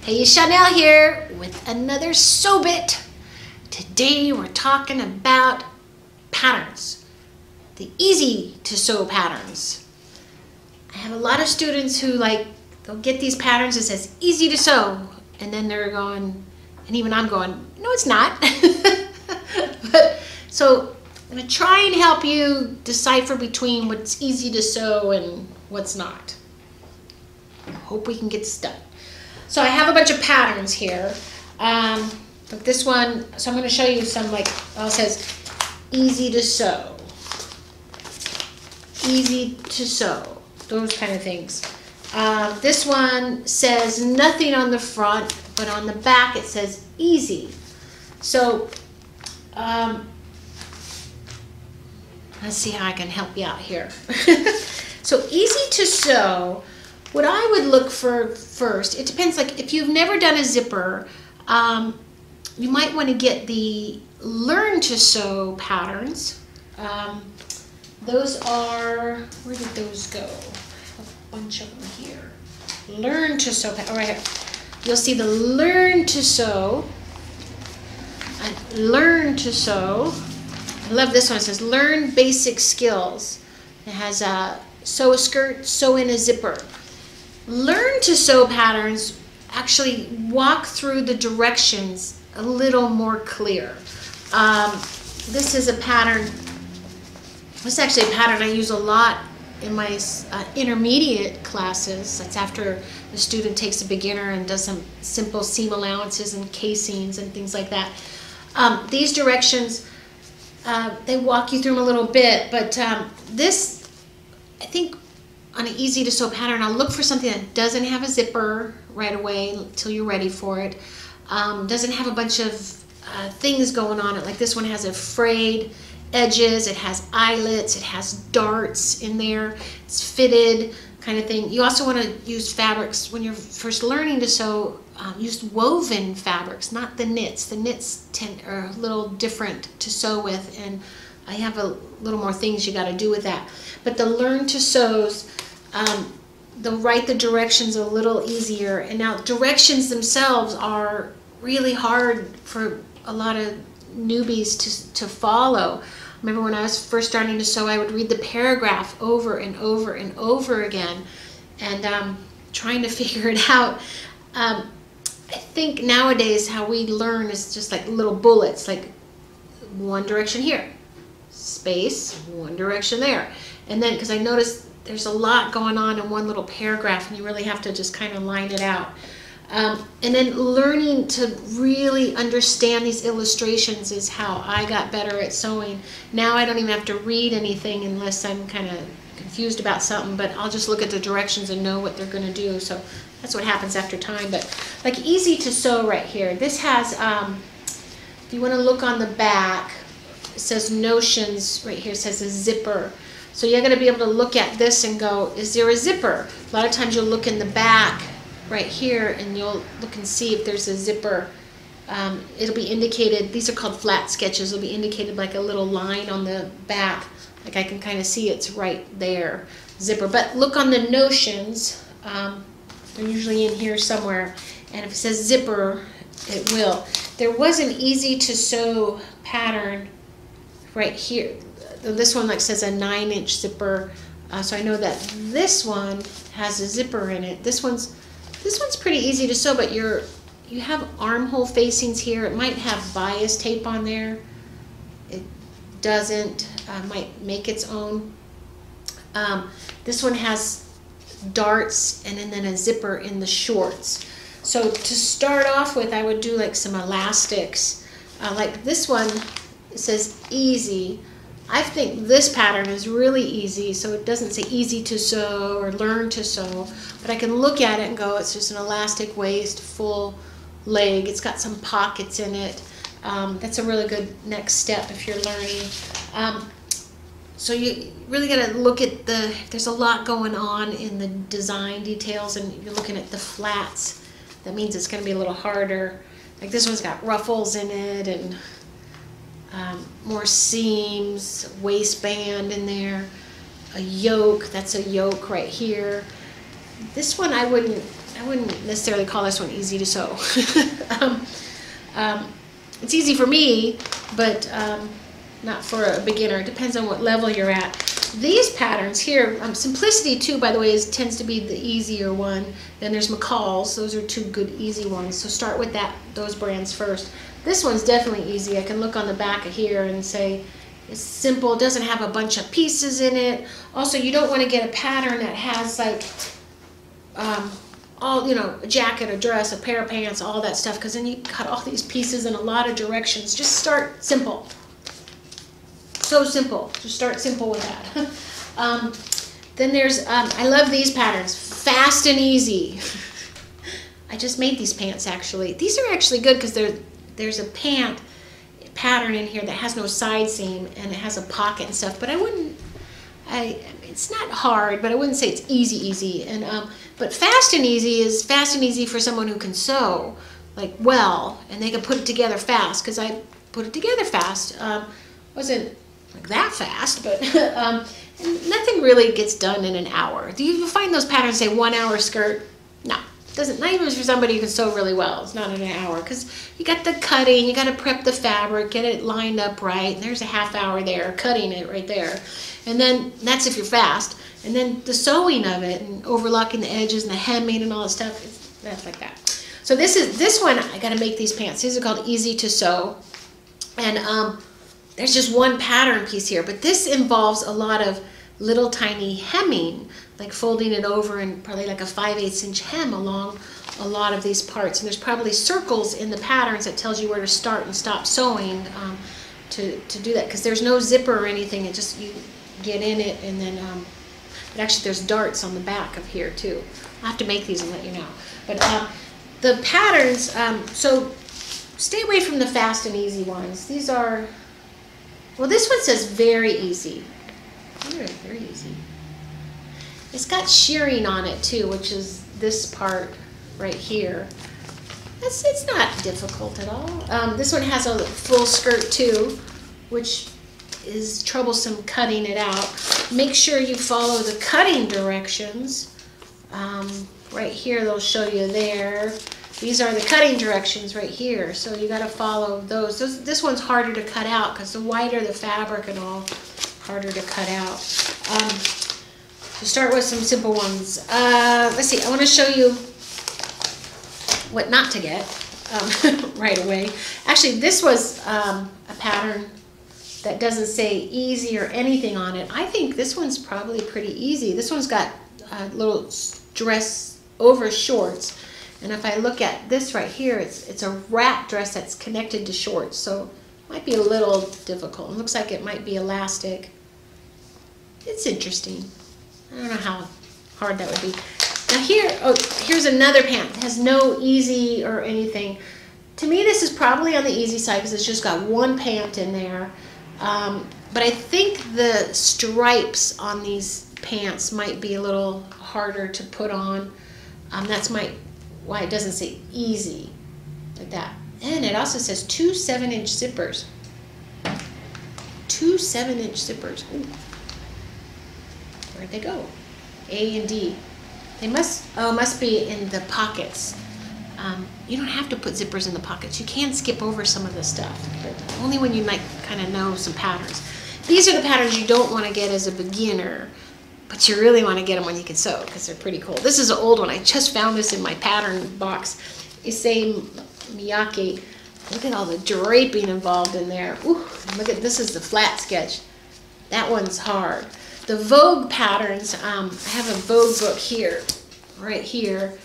Hey, Chanel here with another SewBit. Today we're talking about patterns, the easy to sew patterns. I have a lot of students who they'll get these patterns that says easy to sew, and then they're going, and even I'm going, no it's not. So I'm going to try and help you decipher between what's easy to sew and what's not. I hope we can get this done. So I have a bunch of patterns here, but this one, so I'm going to show you some it says easy to sew, those kind of things. This one says nothing on the front, but on the back it says easy. So let's see how I can help you out here. So easy to sew. What I would look for first, it depends, if you've never done a zipper, you might want to get the Learn to Sew patterns. Those are, where did those go? A bunch of them here. Learn to Sew, oh, right here. You'll see the Learn to Sew. Learn to Sew. I love this one. It says Learn Basic Skills. It has sew a skirt, sew in a zipper. Learn to Sew patterns actually walk through the directions a little more clear. This is a pattern, this is actually a pattern I use a lot in my intermediate classes. That's after the student takes a beginner and does some simple seam allowances and casings and things like that. These directions, they walk you through them a little bit, but this, I think, on an easy to sew pattern, I'll look for something that doesn't have a zipper right away until you're ready for it. Doesn't have a bunch of things going on it. Like this one has a frayed edges, it has eyelets, it has darts in there, it's fitted kind of thing. You also want to use fabrics when you're first learning to sew. Use woven fabrics, not the knits. The knits are a little different to sew with, and I have a little more things you got to do with that. But the Learn to Sews, they'll write the directions a little easier. And now directions themselves are really hard for a lot of newbies to follow. I remember when I was first starting to sew, I would read the paragraph over and over and over again, and trying to figure it out. I think nowadays how we learn is just like little bullets, like one direction here, space, one direction there. And then, because I noticed there's a lot going on in one little paragraph, and you really have to just kind of line it out. And then learning to really understand these illustrations is how I got better at sewing. Now I don't even have to read anything unless I'm kind of confused about something, but I'll just look at the directions and know what they're going to do. So that's what happens after time. But like easy to sew right here, this has, if you want to look on the back, it says notions right here, it says a zipper. So you're going to be able to look at this and go, is there a zipper? A lot of times you'll look in the back right here and you'll look and see if there's a zipper. It'll be indicated, these are called flat sketches, it'll be indicated like a little line on the back. Like I can kind of see it's right there, zipper. But look on the notions, they're usually in here somewhere, and if it says zipper, it will. There was an easy to sew pattern right here. This one says a 9-inch zipper, so I know that this one has a zipper in it. This one's pretty easy to sew, but you have armhole facings here. It might have bias tape on there. It doesn't. Might make its own. This one has darts and then a zipper in the shorts. So to start off with, I would do some elastics. Like this one, it says easy. I think this pattern is really easy, so it doesn't say easy to sew or learn to sew, but I can look at it and go, it's just an elastic waist, full leg. It's got some pockets in it. That's a really good next step if you're learning. So you really got to look at there's a lot going on in the design details, and you're looking at the flats. That means it's going to be a little harder. Like this one's got ruffles in it, and more seams, waistband in there, a yoke, that's a yoke right here. This one I wouldn't I wouldn't necessarily call this one easy to sew. It's easy for me, but not for a beginner. It depends on what level you're at. These patterns here, Simplicity too, by the way, tends to be the easier one. Then there's McCall's. Those are two good easy ones. So start with those brands first. This one's definitely easy. I can look on the back of here and say it's simple. It doesn't have a bunch of pieces in it. Also, you don't want to get a pattern that has like all, you know, a jacket, a dress, a pair of pants, all that stuff, because then you cut all these pieces in a lot of directions. Just start simple. So simple. Just start simple with that. Then there's, I love these patterns. Fast and easy. I just made these pants actually. These are actually good because there's a pattern in here that has no side seam and it has a pocket and stuff. But it's not hard, but I wouldn't say it's easy. And but fast and easy is fast and easy for someone who can sew like well, and they can put it together fast. Because I put it together fast. Wasn't like that fast, but nothing really gets done in an hour. Do you find those patterns say 1 hour skirt? No, it doesn't. Not even for somebody who can sew really well. It's not in an hour because you got the cutting, you got to prep the fabric, get it lined up right. And there's a half hour there, cutting it right there, and then that's if you're fast. And then the sewing of it and overlocking the edges and the hemming and all that stuff, that's like that. So this one, I got to make these pants. These are called Easy to Sew, and there's just one pattern piece here, but this involves a lot of little tiny hemming, like folding it over and probably like a 5/8 inch hem along a lot of these parts. And there's probably circles in the patterns that tells you where to start and stop sewing to do that, because there's no zipper or anything. It just, you get in it, and then but actually there's darts on the back of here too. I'll have to make these and let you know. But the patterns, so stay away from the fast and easy ones. These are, well, this one says very easy. Very easy. It's got shearing on it too, which is this part right here. It's not difficult at all. This one has a full skirt too, which is troublesome cutting it out. Make sure you follow the cutting directions. Right here, they'll show you there. These are the cutting directions right here, so you got to follow those. This one's harder to cut out because the wider the fabric and all, harder to cut out. To start with some simple ones. Let's see, I want to show you what not to get right away. Actually, this was a pattern that doesn't say easy or anything on it. I think this one's probably pretty easy. This one's got little dress over shorts. And if I look at this right here, it's a wrap dress that's connected to shorts, so it might be a little difficult. It looks like it might be elastic. It's interesting. I don't know how hard that would be. Now here's another pant. It has no easy or anything. To me, this is probably on the easy side because it's just got one pant in there. But I think the stripes on these pants might be a little harder to put on. That's why it doesn't say easy like that. And it also says 2 7-inch zippers. 2 7-inch zippers. Ooh. Where'd they go? A and D. They must be in the pockets. You don't have to put zippers in the pockets. You can skip over some of this stuff, but only when you might kind of know some patterns. These are the patterns you don't want to get as a beginner, but you really want to get them when you can sew because they're pretty cool. This is an old one. I just found this in my pattern box. Issei Miyake. Look at all the draping involved in there. Ooh, look at this is the flat sketch. That one's hard. The Vogue patterns, I have a Vogue book here, right here.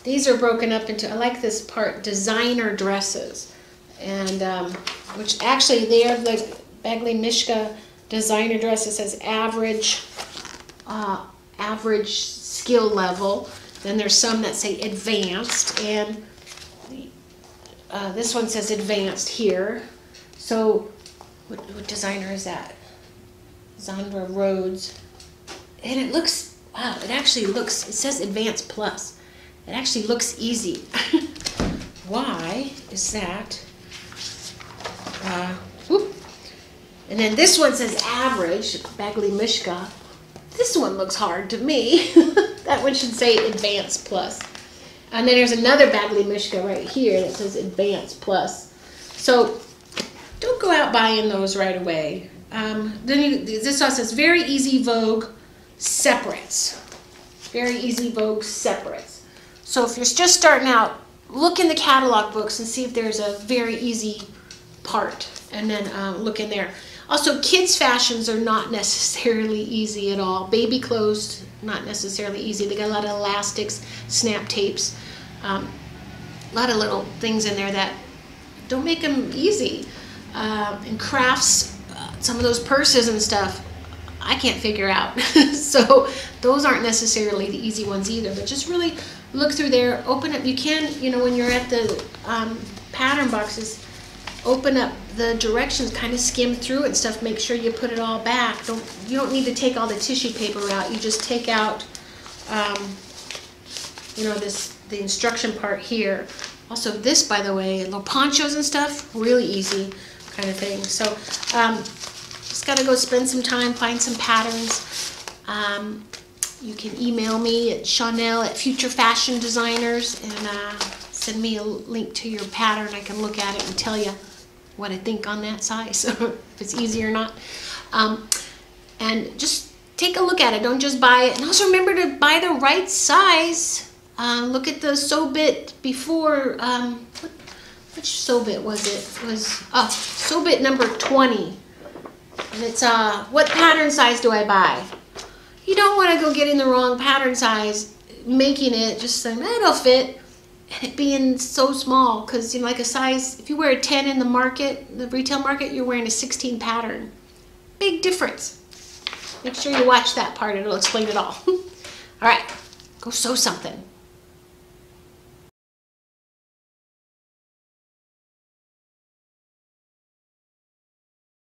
These are broken up into, I like this part, designer dresses. And which actually they are like Bagley Mishka designer dress. It says average skill level. Then there's some that say advanced, and this one says advanced here. So what designer is that? Zandra Rhodes. And it looks, wow, it actually looks, it says advanced plus. It actually looks easy. Why is that? Whoop. And then this one says average, Bagley Mishka. This one looks hard to me. That one should say Advanced Plus. And then there's another Badly Mishka right here that says Advanced Plus. So don't go out buying those right away. This also says Very Easy Vogue Separates. Very Easy Vogue Separates. So if you're just starting out, look in the catalog books and see if there's a Very Easy part, and then look in there. Also, kids' fashions are not necessarily easy at all. Baby clothes, not necessarily easy. They got a lot of elastics, snap tapes, a lot of little things in there that don't make them easy. And crafts, some of those purses and stuff, I can't figure out. So those aren't necessarily the easy ones either. But just really look through there, open up. You can, you know, when you're at the pattern boxes, open up the directions, kind of skim through it and stuff. Make sure you put it all back. You don't need to take all the tissue paper out. You just take out, you know, the instruction part here. Also, this, by the way, little ponchos and stuff, really easy kind of thing. So, just got to go spend some time, find some patterns. You can email me at Chanel@Future Fashion Designers and send me a link to your pattern. I can look at it and tell you what I think on that size, if it's easy or not. And just take a look at it. Don't just buy it. And also remember to buy the right size. Look at the SewBit before. Which SewBit was it? It was SewBit number 20. And it's what pattern size do I buy? You don't want to go getting the wrong pattern size, making it just saying it'll fit, and it being so small. Because, you know, like a size, if you wear a 10 in the market, the retail market, you're wearing a 16 pattern. Big difference. Make sure you watch that part. It'll explain it all. All right, go sew something.